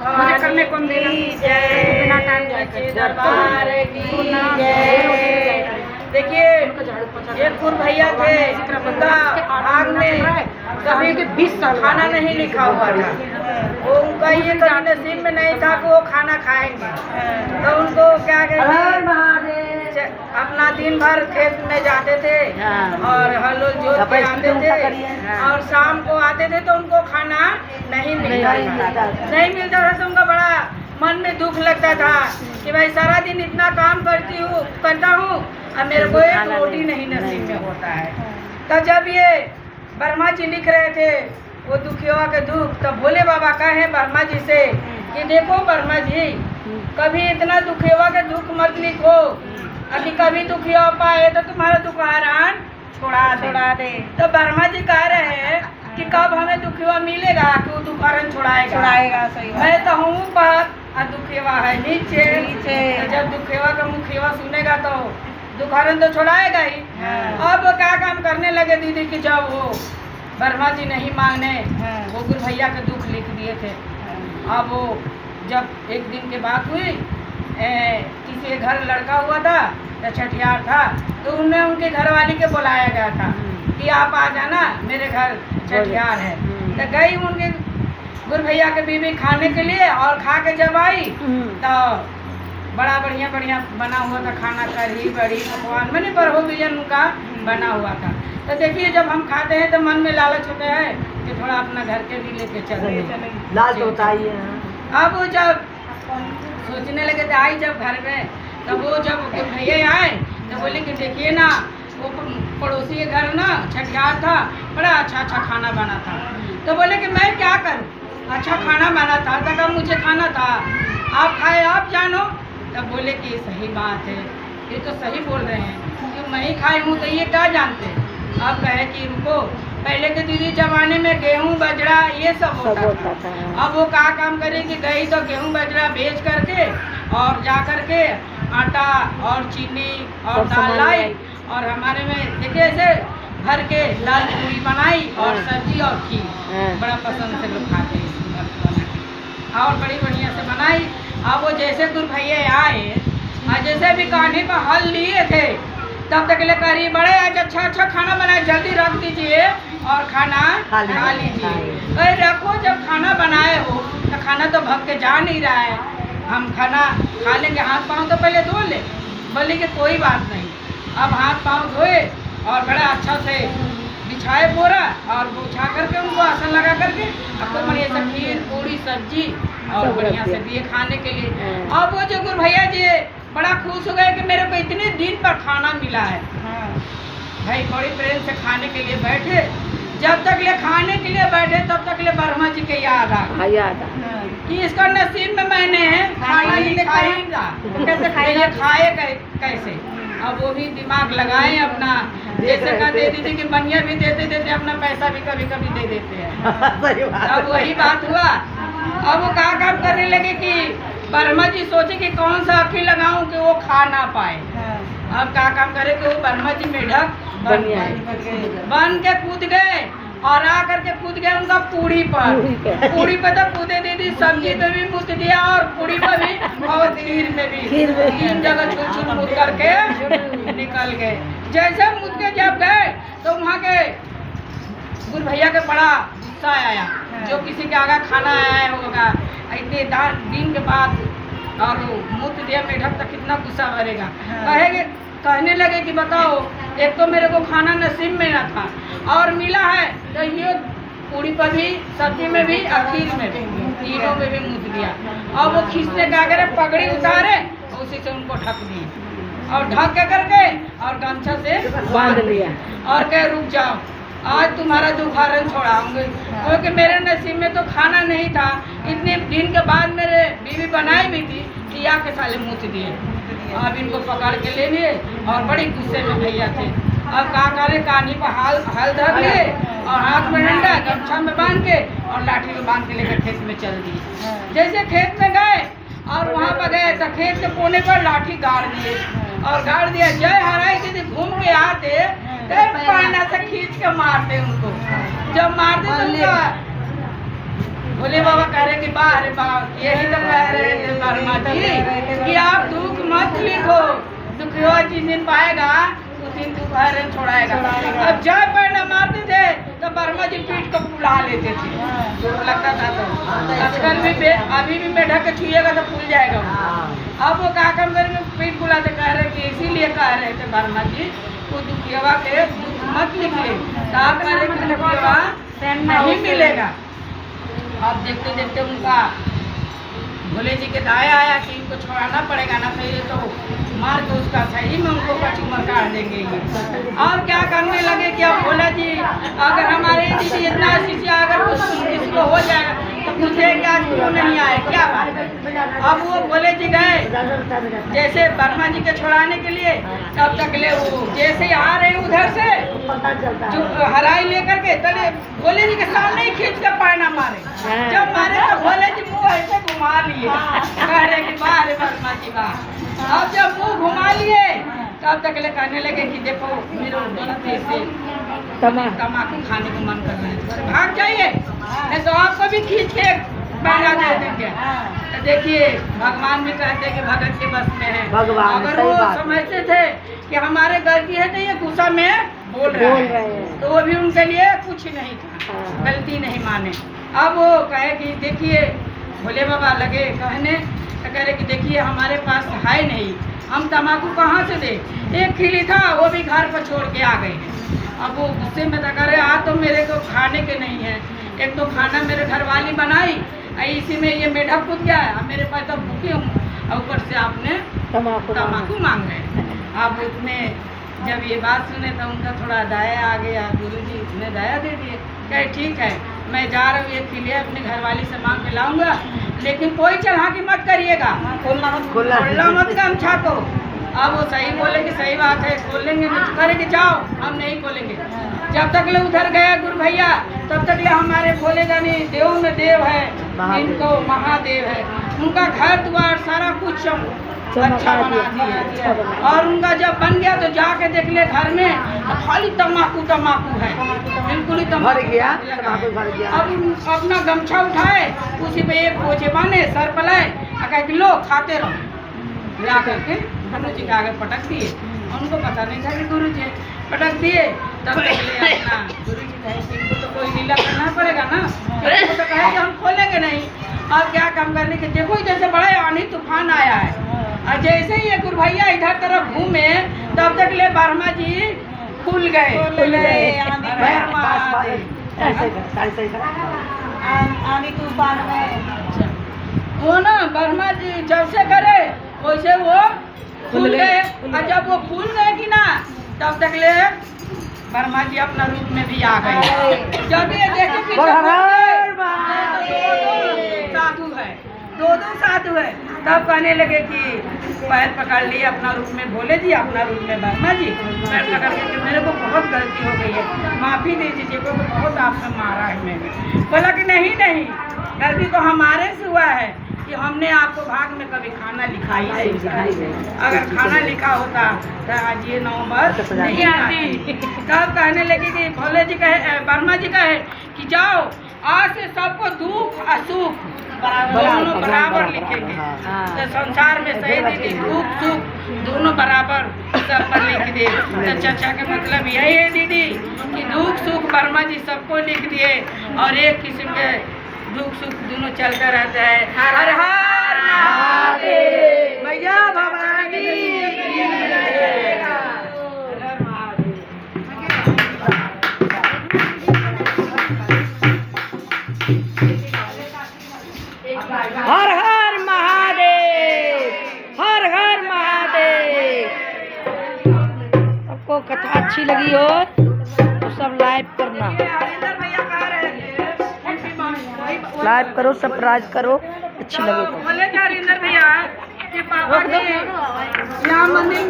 मुझे करने को मिला बिना टाइम दरबार की जय। देखिए एक फुल भैया थे, उनका भाग में कभी 20 साल खाना नहीं लिखा हुआ था। वो उनका ये कभी नसीब में नहीं था कि वो खाना खाएंगे, तो उनको क्या कहते अपना दिन भर खेत में जाते थे और हल जोत के आते थे और शाम को आते थे तो उनको खाना नहीं मिलता था। तो उनका बड़ा मन में दुख लगता था कि भाई सारा दिन इतना काम करता हूँ और मेरे को एक रोटी नहीं नसीब में होता है। तो जब ये वर्मा जी लिख रहे थे वो दुखिया के दुख, तो भोले बाबा कहे वर्मा जी से कि देखो वर्मा जी, कभी इतना दुखिया के दुख मत लिखो, अभी कभी दुखिया पाए तो तुम्हारा दुखहरान छोड़ा दे। तो वर्मा जी कह रहे हैं कि कब हमें दुखिया मिलेगा कि वो दुखहरण छुड़ाएगा। सही मैं तो हूँ पर और दुखिया है नीचे। तो जब दुखिया का मुखिया सुनेगा तो दुखहरण तो छुड़ाएगा ही। अब क्या काम करने लगे दीदी कि जब वो वर्मा जी नहीं मांगने वो गुरु भैया के दुख लिख दिए थे। अब वो जब एक दिन की बात हुई, किसी के घर लड़का हुआ था तो छठियार था, तो उनमें उनके घर वाली के बुलाया गया था कि आप आ जाना मेरे घर छठियार है। तो गई उनके गुरु भैया के बीवी खाने के लिए, और खा के जब आई तो बड़ा बढ़िया बना हुआ था खाना, कढ़ी बड़ी पकवान मैंने बरहो बिजन उनका बना हुआ था। तो देखिए जब हम खाते हैं तो मन में लालच होता है कि थोड़ा अपना घर के भी लेके चले, लालच होता ही है। अब वो जब सोचने लगे थे आई जब घर में, तो वो जब भैया आए तो बोले कि देखिए ना वो पड़ोसी के घर ना छठियार था, बड़ा अच्छा खाना बना था। तो बोले कि मैं क्या करूं, अच्छा खाना बना था तो कब मुझे खाना था, आप खाए आप जानो। तब बोले कि सही बात है, ये तो सही बोल रहे हैं कि मैं ही खाई हूँ तो ये क्या जानते हैं। अब कहे कि इनको पहले के दीदी जमाने में गेहूं बजरा ये सब होता था। अब वो क्या काम करे कि गई तो गेहूं बजरा बेच करके और जा करके आटा और चीनी और दाल लाई, और हमारे में देखिए ऐसे भर के दाल पूरी बनाई और सब्जी और खीर, बड़ा पसंद से लोग खाते हैं और बड़ी बढ़िया से बनाई। अब वो जैसे गुरु भैया आए और जैसे भी कान्हे का हल लिए थे तब तक ले करी बड़े आज अच्छा खाना बनाए, जल्दी रख दीजिए और खाना खा लीजिए। अरे रखो, जब खाना बनाए हो तो खाना तो भग के जा नहीं रहा है, हम खाना खा लेंगे, हाथ पाँव तो पहले धो ले। बोले कि कोई बात नहीं। अब हाथ पाँव धोए और बड़ा अच्छा से बिछाए बोरा और बिछा करके उनको आसन लगा करके अब तो बढ़िया से खीर पूरी सब्जी और बढ़िया से दिए खाने के लिए। अब वो जो गुरु भैया जी बड़ा खुश हो गए कि मेरे को इतने दिन पर खाना मिला है। भाई बड़ी प्रेम से खाने के लिए बैठे, जब तक ले खाने के लिए बैठे तब तक ले वर्मा जी के याद आ कि इसका नसीब में मैंने खाना ही खाएगा, कैसे खाए कैसे। अब वो भी दिमाग लगाए अपना, जैसे का दे दीदी की बनिया भी देते अपना पैसा भी कभी दे देते हैं। अब वही बात हुआ। अब वो क्या काम करने लगे कि वर्मा जी सोचे कि कौन सा अखी लगाऊं कि वो खा ना पाए। अब क्या काम करे कि वो वर्मा जी मेढक बन के कूद गए और आ करके कूद गए उनका पूड़ी पे तो कूदे दीदी, सब्जी पे भी कूद दिया और पूड़ी पे भी और खीर में भी, तीन जगह छूट कूद करके निकल गए। जैसे कूद के जब गए तो वहाँ के गुरु भैया के बड़ा गुस्सा आया, जो किसी के आगे खाना आया होगा इतने दिन के बाद और मुँह दिया मेढक तक कितना गुस्सा भरेगा। कहने लगे कि बताओ, एक तो मेरे को खाना नसीब में न था और मिला है तो ये पूड़ी पर भी, सब्जी में भी और खीर में भी, तीनों में भी मुँह दिया। और वो खींचने का अगर पगड़ी उतारे उसी से उनको ढक दिए और ढक के करके और गमछा से बांध लिया और कहे रुक जाओ, आज तुम्हारा दुखहरण छोड़ाऊंगी, क्योंकि मेरे नसीब में तो खाना नहीं था। इतने दिन के बाद मेरे बीवी बनाई भी थी कि या के साले मुँह दिए। अब इनको पकड़ के ले लिए और बड़ी गुस्से में भैया थे। अब क्या करे, कानी पर हाल धर लिए और हाथ में डंडा गमछा में बांध के और लाठी में बांध के लेकर खेत में चल दिए। जैसे खेत में गए और वहाँ पर गए तो खेत के कोने पर लाठी गाड़ दिए और गाड़ दिया। जय हराई दीदी घूम के आते पाना से खींच के मारते उनको। जब मारते तो भोले बाबा कह रहे कि वाह रे वाह, यही तो कह रहे थे वर्मा जी कि आप दुख मत लिखो, दुखियो जिस दिन पाएगा उस दिन दुख हर छोड़ाएगा। अब जब पैर मारते थे तो वर्मा जी पीठ को फुला लेते थे, दुख लगता था। तो आजकल भी अभी भी बैठक के छुएगा तो फूल जाएगा। अब वो क्या काम करके पीठ फुलाते, कह रहे कि इसीलिए कह रहे थे वर्मा जी वो दुखिया के दुख मत निकले, तो आप कह रहे कि दुखिया नहीं मिलेगा। अब देखते देखते उनका भोले जी के दाया आया कि इनको छोड़ाना पड़ेगा, ना तो ये तो मार के उसका सही में उनको कच्ची उम्र काट देंगे ये। और क्या करने लगे कि अब भोला जी अगर हमारे दीदी इतना शिष्य अगर किसी को हो जाएगा तो पूछे कि आज क्यों नहीं आए, क्या बात है। अब वो भोले जी गए जैसे वर्मा जी के छोड़ाने के लिए, तब तक ले वो जैसे आ रहे उधर से जो हराई लेकर के तले भोले जी के सामने ही खींच कर पायना मारे। जब मारे तो भोले जी मुँह ऐसे घुमा लिए, कह रहे कि वाह रे वर्मा जी वाह। अब जब मुँह घुमा लिए तब तक ले कहने लगे कि देखो मेरे गलती से तम्बाकू खाने को मन कर रहा है, भाग जाइए नहीं तो आपको भी खींच के पैना दे देंगे। तो देखिए भगवान भी कहते हैं कि भगत के बस में है। अगर वो समझते थे कि हमारे गलती है तो ये गुस्सा में बोल रहे हैं, तो वो भी उनके लिए कुछ नहीं था, गलती नहीं माने। अब वो कहे कि देखिए भोले बाबा लगे कहने, तो कह रहे कि देखिए हमारे पास है नहीं, हम तम्बाकू कहाँ से दे, एक खिली था वो भी घर पर छोड़ के आ गए हैं। अब वो गुस्से में तो कह रहे आज तो मेरे को खाने के नहीं है, एक तो खाना मेरे घरवाली बनाई, इसी में ये मेढक कूद गया है, मेरे पास तो भूखे हूँ, ऊपर से आपने तम्बाकू मांग रहे। अब उसमें जब ये बात सुने तो उनका थोड़ा दया आ गया, गुरु जी ने दया दे दिए, कहे ठीक है मैं जा रहा हूँ, ये खिले अपने घरवाली से मांग के लाऊंगा, लेकिन कोई चढ़ाकी मत करिएगा, खोलना मत गमछा को। अब वो सही बोले कि सही बात है खोल लेंगे, करे कि जाओ हम नहीं खोलेंगे। जब तक ले उधर गया गुरु भैया तब तक ले हमारे भोले जानी देव में देव है, इनको महादेव है, उनका घर द्वार सारा कुछ अच्छा बना दिया। और उनका जब बन गया तो जाके देख ले घर में तो खाली तम्बाकू है, बिल्कुल ही तम्बाकू गया। अब अपना गमछा उठाए उसी पे एक पोछे बांधे सर पलाए, कह कि लो खाते रहो, ला करके गुरु जी के आगे पटक दिए। उनको पता नहीं था कि गुरु जी पटक दिए। तब तक अपना गुरु जी कहे कि इनको तो कोई लीला करना पड़ेगा ना, तो कहे कि हम खोलेंगे नहीं। अब क्या काम करने के देखो जैसे बड़ा आंधी तूफान आया है, और जैसे ही ये गुरु भैया इधर तरफ घूमे तब तक ले वर्मा जी खुल गए। आंधी तूफान में वो ना वर्मा जी जब से करे वैसे वो खुल गए। और जब वो खुल गए कि ना तब तक ले वर्मा जी अपना रूप में भी आ गए। जब ये देखे कि साधु है, दो साधु है, तब कहने लगे कि पैर पकड़ लिए अपना रूप में भोले जी, अपना रूप में वर्मा जी, पैर पकड़ के कि मेरे को बहुत गलती हो गई है, माफ़ी दे दीजिए, को बहुत आपने मारा है मैंने। बोला कि नहीं गलती तो हमारे से हुआ है कि हमने आपको भाग में कभी खाना लिखा ही नहीं, अगर खाना लिखा होता तो आज ये नौबत नहीं आती। तब कहने लगे कि भोले जी कहे वर्मा जी कहे कि जाओ आज से सबको दुख और सुख दोनों बराबर लिखेंगे, तो संसार में सही दीदी दुख सुख दोनों बराबर सब पर लिख दिए। तो चर्चा का मतलब यही है दीदी कि दुख सुख वर्मा जी सबको लिख दिए, और एक किस्म के दुख सुख दोनों चलता रहता है। हर हर महादेव, भैया भवानी हर हर महादेव, हर हर महादेव। आपको कथा अच्छी लगी हो तो सब लाइव करना, लाइव करो, सब्सक्राइब करो, अच्छी लगे तो। बोले हरिंदर भैया कि पापा जी यहाँ मंदिर में